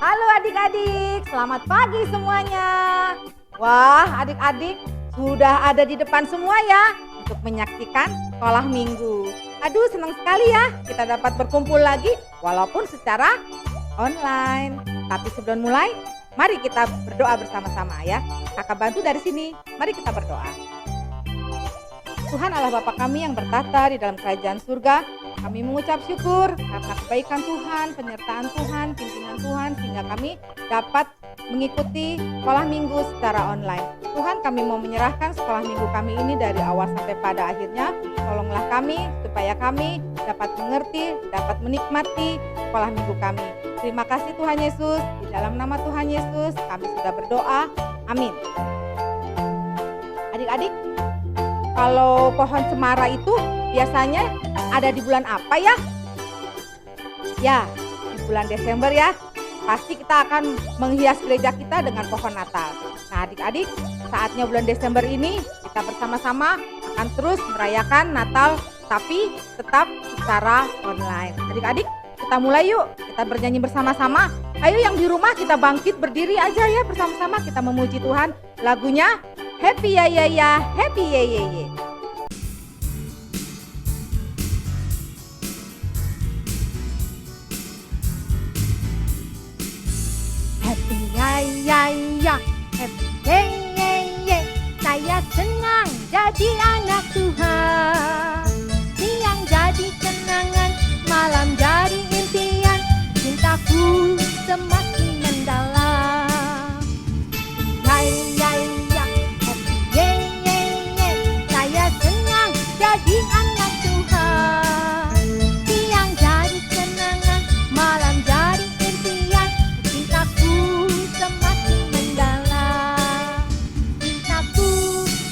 Halo adik-adik, selamat pagi semuanya. Wah, adik-adik sudah ada di depan semua ya untuk menyaksikan sekolah minggu. Aduh, senang sekali ya kita dapat berkumpul lagi walaupun secara online. Tapi sebelum mulai, mari kita berdoa bersama-sama ya. Kakak bantu dari sini, mari kita berdoa. Tuhan Allah Bapa kami yang bertata di dalam kerajaan surga, kami mengucap syukur karena kebaikan Tuhan, penyertaan Tuhan, pimpinan Tuhan sehingga kami dapat mengikuti sekolah minggu secara online. Tuhan, kami mau menyerahkan sekolah minggu kami ini dari awal sampai pada akhirnya. Tolonglah kami supaya kami dapat mengerti, dapat menikmati sekolah minggu kami. Terima kasih Tuhan Yesus, di dalam nama Tuhan Yesus kami sudah berdoa. Amin. Adik-adik, kalau pohon cemara itu biasanya ada di bulan apa ya? Ya, di bulan Desember ya. Pasti kita akan menghias gereja kita dengan pohon Natal. Nah adik-adik, saatnya bulan Desember ini kita bersama-sama akan terus merayakan Natal, tapi tetap secara online. Adik-adik, kita mulai yuk, kita bernyanyi bersama-sama. Ayo yang di rumah kita bangkit berdiri aja ya bersama-sama kita memuji Tuhan. Lagunya Happy Ya Ya Ya, Happy Ye Ye Ye. Happy ya ya ya, happy ye ye ye. Saya senang jadi anak Tuhan. Siang jadi kenangan, malam jadi impian. Cintaku semakin mendalam. Ya ya ya, happy ye ye ye. Saya senang jadi anak Tuhan. Siang jadi kenangan, malam jadi impian. Cintaku semakin mendalam. Cintaku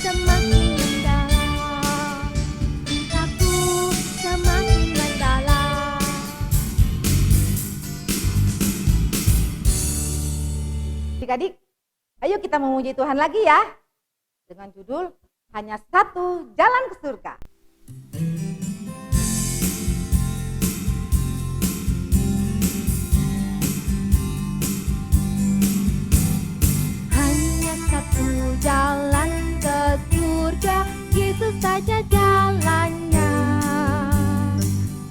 semakin mendalam. Cintaku semakin mendalam. Adik-adik, ayo kita memuji Tuhan lagi ya. Dengan judul Hanya Satu Jalan ke Surga. Hanya satu jalan ke surga, Yesus saja jalannya.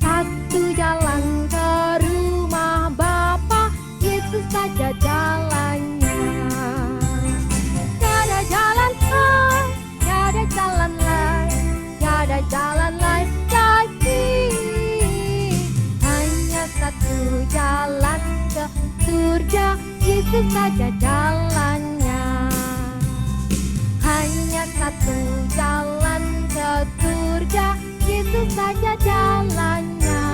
Satu jalan ke rumah Bapa, Yesus saja jalannya. Tiada jalan lain, tiada jalan lain, tiada jalan lain lagi. Hanya satu jalan ke surga, Yesus saja jalannya. Hanya satu jalan ke surga, Yesus saja jalannya.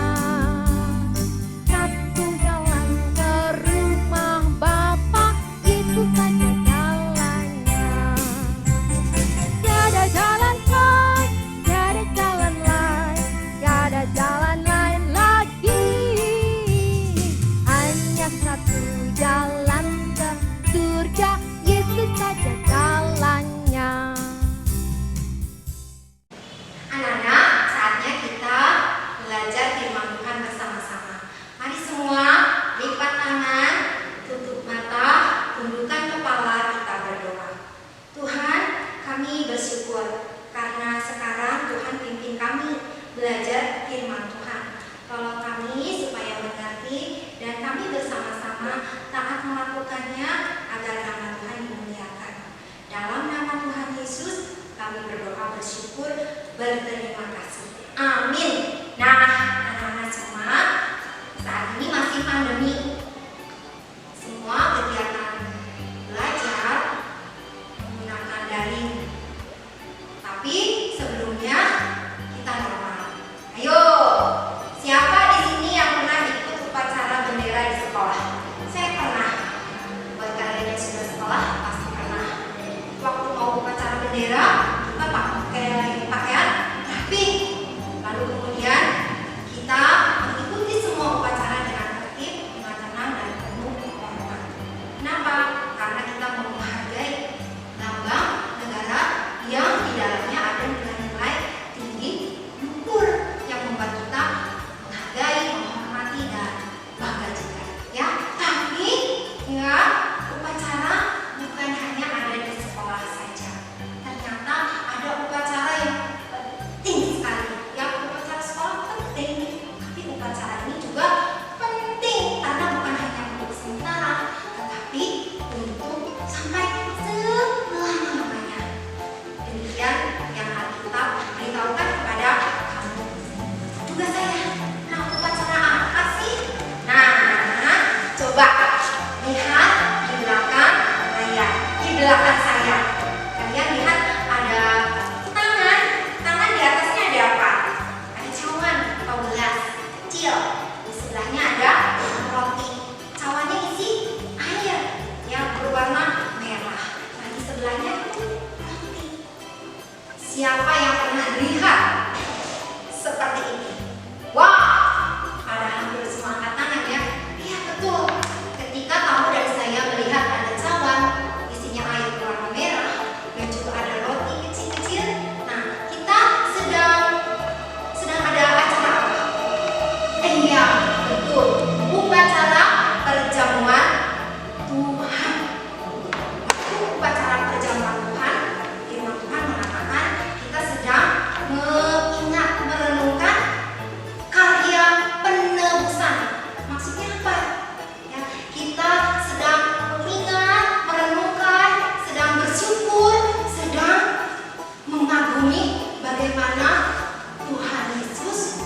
Satu jalan ke rumah Bapa, Yesus saja jalannya. Tiada jalan lain, tiada jalan lain, tiada jalan lain lagi. Hanya satu jalan ke surga, Yesus saja jalannya. Anak-anak, saatnya kita belajar kecil. Di sebelahnya ada roti. Cawannya isi air yang berwarna merah. Nah, di sebelahnya itu roti. Siapa yang pernah lihat seperti ini? Wah, ada hampir semua angkat tangan ya. Iya betul. Ketika kamu dan saya melihat ada cawan, isinya air berwarna merah dan juga ada roti kecil-kecil. Nah, kita sedang ada acara apa? Iya, betul. Upacara perjamuan Tuhan. Upacara perjamuan Tuhan, firman Tuhan mengatakan kita sedang mengingat, merenungkan karya penebusan. Maksudnya apa? Ya, kita sedang mengingat, merenungkan, sedang bersyukur, sedang mengagumi bagaimana Tuhan Yesus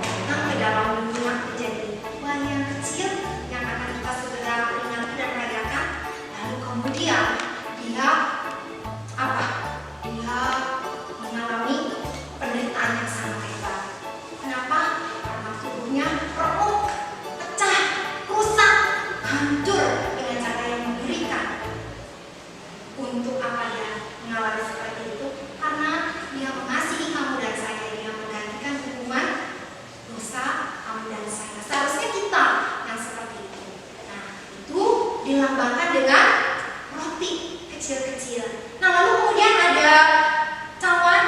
datang ke dalam dunia menjadi bayi yang kecil yang akan kita segera peringati dan rayakan. Lalu kemudian dia apa? Dia mengalami penderitaan yang sangat hebat. Kenapa? Karena tubuhnya remuk, pecah, rusak, hancur dengan cara yang mengerikan. Untuk apa dia mengalami seperti itu? Karena dia mengasihi kamu dan saya. Dia menggantikan hukuman dosa kamu dan saya. Seharusnya kita yang seperti itu. Nah, itu dilambangkan dengan roti kecil-kecil. Nah, lalu kemudian ada cawan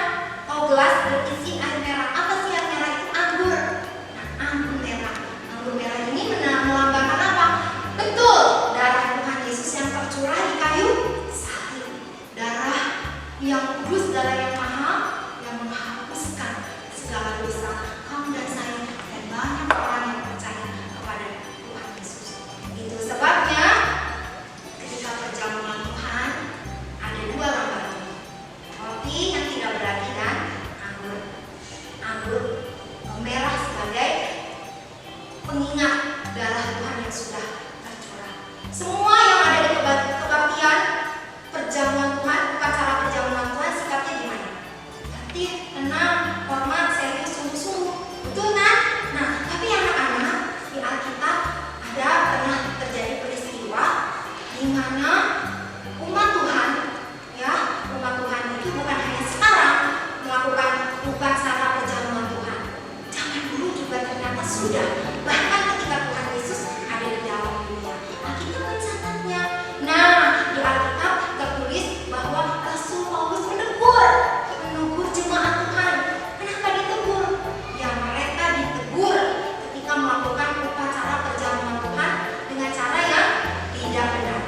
atau gelas berisi air merah. Apa sih air merah itu? Anggur. Nah, anggur merah. Anggur merah ini melambangkan apa? Betul, darah Tuhan Yesus yang tercurah di kayu salib. Darah yang kudus, darah yang mahal, yang menghapuskan segala dosa kamu dan saya dan banyak orang yang percaya kepada Tuhan Yesus. Itu sebabnya ketika perjamuan Tuhan ada dua gambar roti yang tidak berarti dan anggur merah sebagai pengingat darah Tuhan yang sudah tercurah. Semua yang ada di kebaktian perjamuan Tuhan, upacara perjamuan Tuhan sikapnya gimana? Tertib, tenang, hormat, serius, sungguh-sungguh. Betul kan? Nah, tapi anak-anak, di Alkitab ada pernah terjadi peristiwa di mana umat Tuhan, ya, umat Tuhan itu bukan hanya sekarang melakukan upacara perjamuan Tuhan. Zaman dulu juga ternyata sudah. Bahkan ketika Tuhan Yesus ada di dalam dunia, Alkitab mencatatnya. Nah, di Alkitab tertulis bahwa Rasul Paulus menegur jemaat Tuhan. Kenapa ditegur? Ya, mereka ditegur ketika melakukan upacara perjamuan Tuhan dengan cara yang tidak benar,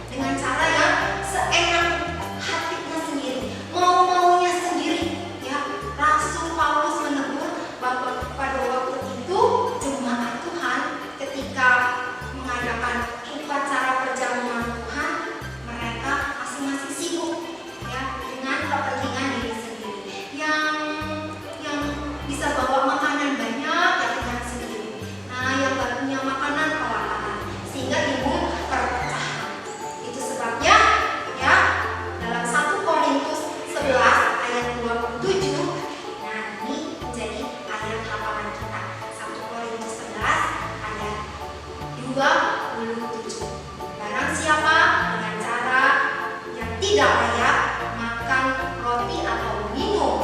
dengan cara yang seenak hatinya sendiri, mau-maunya sendiri. Ya, Rasul Paulus menegur bahwa pada waktu itu jemaat Tuhan ketika mengadakan upacara perjamuan Tuhan, mereka masing-masing sibuk ya dengan kepentingan diri sendiri. Yang bisa bawa makanan banyak ya dengan sendiri. Nah, yang gak punya makanan kewalahan sehingga timbul perpecahan. Itu sebabnya ya dalam 1 Korintus 11 ayat 27. Nah, ini menjadi ayat hafalan kita. 1 Korintus 11 ayat 27. Barang siapa dengan cara yang tidak layak makan roti atau minum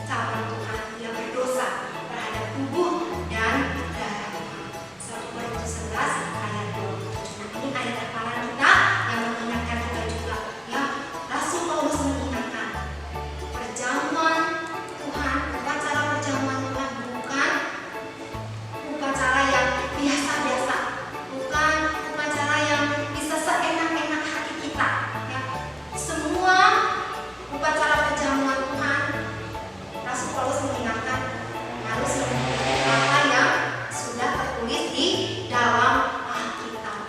cawan Tuhan, dia berdosa terhadap tubuh dan darah Tuhan. 1 Korintus 11 ayat 27. Nah, ini ayat hafalan kita yang mengingatkan kita juga ya. Rasul Paulus mengingatkan perjamuan Tuhan, upacara perjamuan Tuhan bukan upacara yang biasa-biasa, bukan upacara yang bisa seenak-enak hati kita ya. Semua upacara perjamuan Tuhan, Rasul Paulus mengingatkan harus mengikuti apa yang sudah tertulis di dalam Alkitab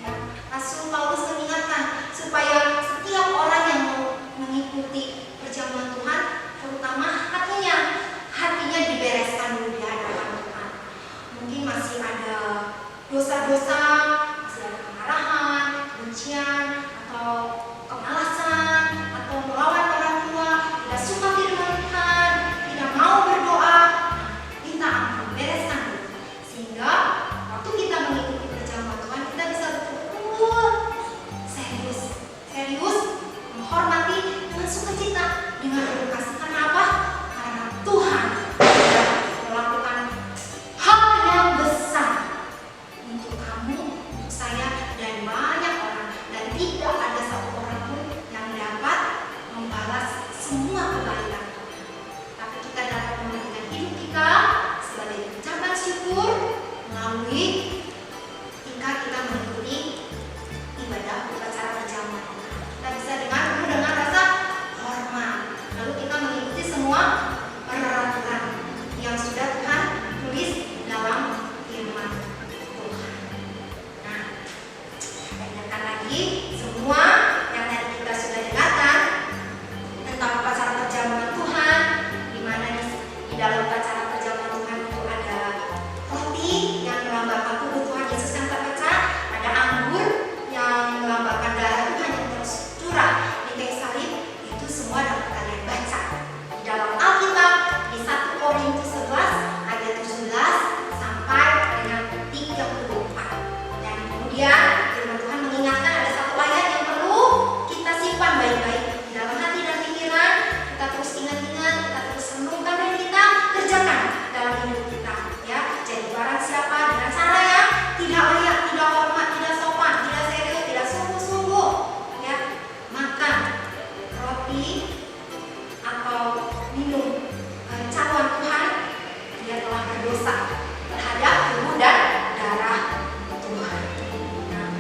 ya. Rasul Paulus mengingatkan supaya setiap orang yang mau mengikuti perjamuan Tuhan, terutama hatinya dibereskan dulu di hadapan Tuhan. Mungkin masih ada dosa-dosa, masih ada kemarahan, kebencian, atau kemalasan, atau melawan orang tua, tidak suka firman Tuhan, tidak mau berdoa. Nah, minta ampun, bereskan dulu. dosa terhadap tubuh dan darah Tuhan. Nah,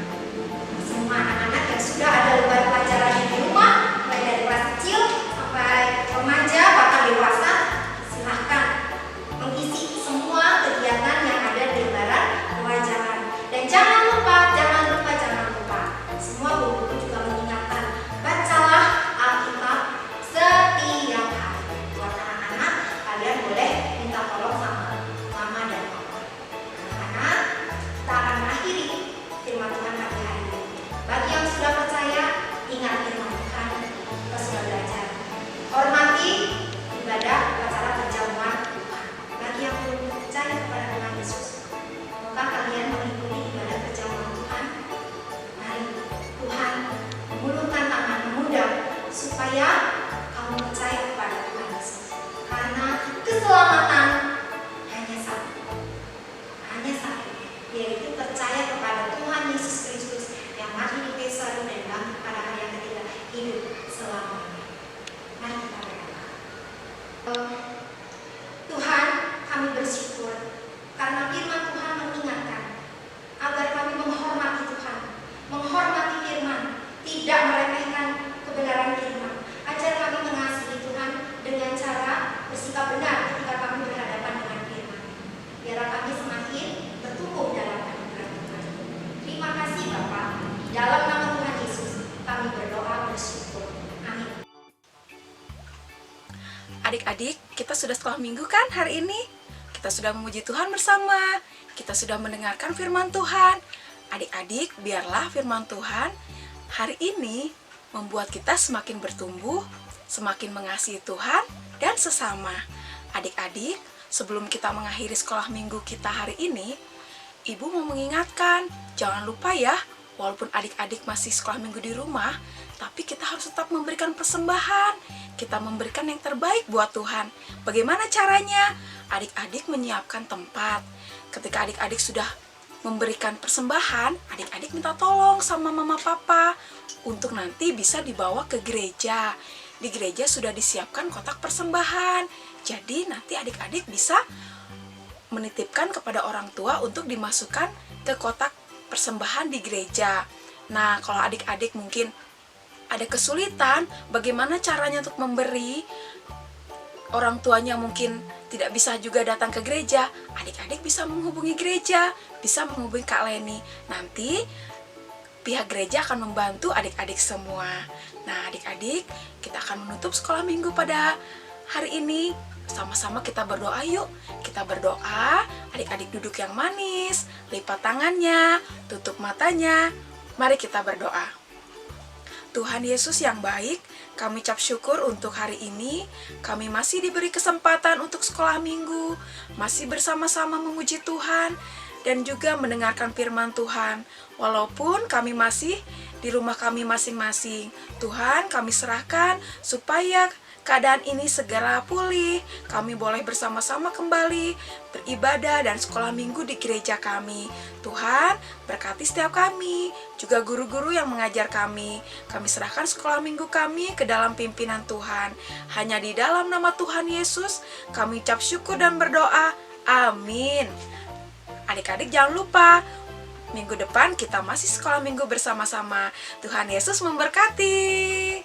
semua anak-anak yang sudah ada lembar pelajarannya di rumah, mulai dari kelas kecil sampai remaja bahkan dewasa, silahkan mengisi semua kegiatan yang ada di lembaran pelajaran. Dan jangan lupa, semua guru juga mengingatkan, bacalah Alkitab setiap hari. Buat anak-anak, kalian boleh minta tolong sama mama dan papa. Anak-anak, kita akan mengakhiri firman Tuhan pagi hari ini. Bagi yang sudah percaya, ingat firman Tuhan, kita sudah belajar. Hormati ibadah acara perjamuan Tuhan. Bagi yang belum percaya kepada Tuhan Yesus, maka kalian mengikuti ibadah perjamuan Tuhan. Mari Tuhan mengulurkan tangan memudah supaya kamu percaya kepada Tuhan Yesus. Karena keselamatan hanya satu, yaitu percaya kepada Tuhan Yesus Kristus yang mati di kayu salib dan bangkit pada hari yang ketiga, hidup selamanya. Mari kita berdoa. Tuhan, kami bersyukur karena firman Tuhan mengingatkan agar kami menghormati Tuhan, menghormati firman, tidak meremehkan kebenaran firman. Ajar kami mengasihi Tuhan dengan cara bersikap benar ketika kami berhadapan dengan firman. Biarlah kami semakin bertumbuh dalam anugerah Tuhan. Terima kasih Bapa. Dalam nama Tuhan Yesus kami berdoa bersyukur. Amin. Adik-adik, kita sudah sekolah minggu kan hari ini? Kita sudah memuji Tuhan bersama. Kita sudah mendengarkan firman Tuhan. Adik-adik, biarlah firman Tuhan hari ini membuat kita semakin bertumbuh, semakin mengasihi Tuhan dan sesama. Adik-adik, sebelum kita mengakhiri sekolah minggu kita hari ini, Ibu mau mengingatkan, jangan lupa ya, walaupun adik-adik masih sekolah minggu di rumah, tapi kita harus tetap memberikan persembahan. Kita memberikan yang terbaik buat Tuhan. Bagaimana caranya? Adik-adik menyiapkan tempat. Ketika adik-adik sudah memberikan persembahan, adik-adik minta tolong sama mama papa untuk nanti bisa dibawa ke gereja. Di gereja sudah disiapkan kotak persembahan. Jadi nanti adik-adik bisa menitipkan kepada orang tua untuk dimasukkan ke kotak persembahan di gereja. Nah, kalau adik-adik mungkin ada kesulitan, bagaimana caranya untuk memberi, orang tuanya mungkin tidak bisa juga datang ke gereja, adik-adik bisa menghubungi gereja, bisa menghubungi Kak Leni. Nanti pihak gereja akan membantu adik-adik semua. Nah, adik-adik, kita akan menutup sekolah minggu pada hari ini. Sama-sama kita berdoa yuk. Kita berdoa, adik-adik duduk yang manis, lipat tangannya, tutup matanya. Mari kita berdoa. Tuhan Yesus yang baik, kami ucap syukur untuk hari ini. Kami masih diberi kesempatan untuk sekolah minggu, masih bersama-sama memuji Tuhan, dan juga mendengarkan firman Tuhan. Walaupun kami masih di rumah kami masing-masing, Tuhan kami serahkan supaya keadaan ini segera pulih. Kami boleh bersama-sama kembali beribadah dan sekolah minggu di gereja kami. Tuhan, berkati setiap kami, juga guru-guru yang mengajar kami. Kami serahkan sekolah minggu kami ke dalam pimpinan Tuhan. Hanya di dalam nama Tuhan Yesus, kami ucap syukur dan berdoa. Amin. Adik-adik jangan lupa, minggu depan kita masih sekolah minggu bersama-sama. Tuhan Yesus memberkati.